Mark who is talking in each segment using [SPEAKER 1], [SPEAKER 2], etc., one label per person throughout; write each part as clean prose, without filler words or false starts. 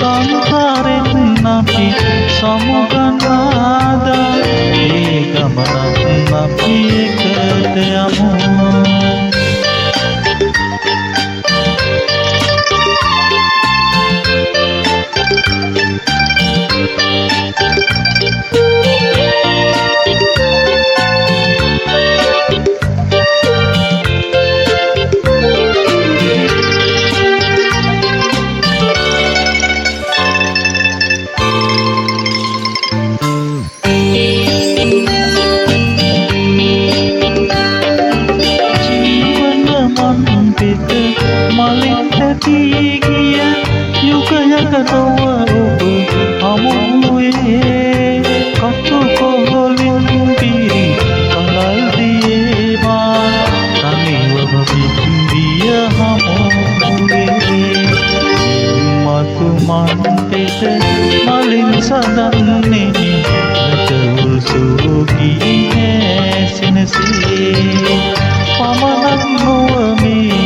[SPEAKER 1] සංසාරෙන් අපි සමුගන්නාදා ඒ ගමනත් අපි එකට යමු මලින් තැති ගිය යුගයක නොව ඔබ හමුවේ කටු කොහොලින් පිරි කලල් දියේ මා තනිවම පිටිය හමුවේ මතු මන් පෙත මලින් සදන්නෙමි නැටුල් සුගී හැසිනසේ පමණක් නොවමේ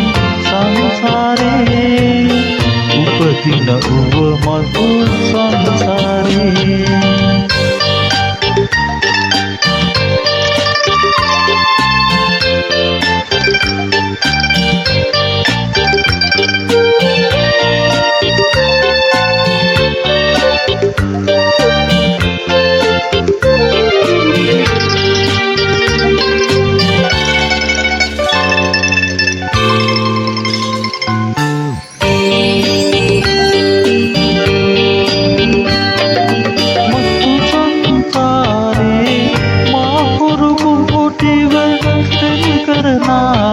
[SPEAKER 1] සංසාරේ උපදින ඔබ මතු සංසාරේ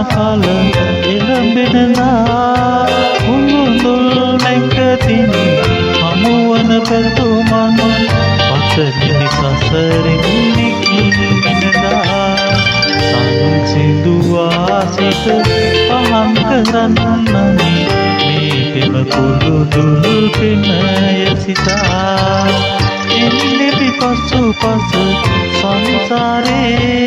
[SPEAKER 1] කල එළඹෙනලා හුඟුඳුල් නැකතින් හමුවන පැතුමන් පතමිනි සසරින් නිකිලෙනලා සංසිඳුවා සිත පහන් කරන්නනි මේ පෙම කුළුදුල් පෙනය සිතා එන්නෙපි පසු පස සංසාරේ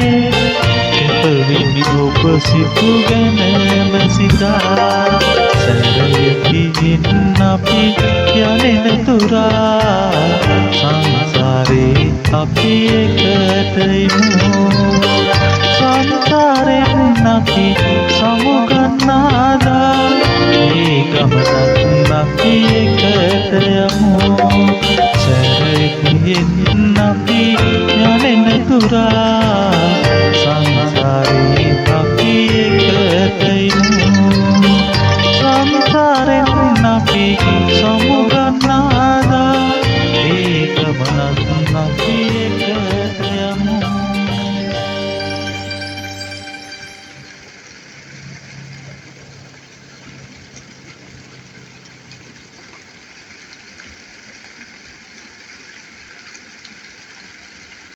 [SPEAKER 1] එපවිනි ඔබ සිතු ගැනම සිතා සැරයකින් අපි යනෙන තුරා සංසාරේ අපි එකට යමු සංසාරෙන් අපි සමුගන්නාදා ඒ ගමනත් අපි එකට යමු සැරයකින් අපි යනෙන තුරා සංසාරේ අපි එකට යමු සංසාරෙන් අපි සමු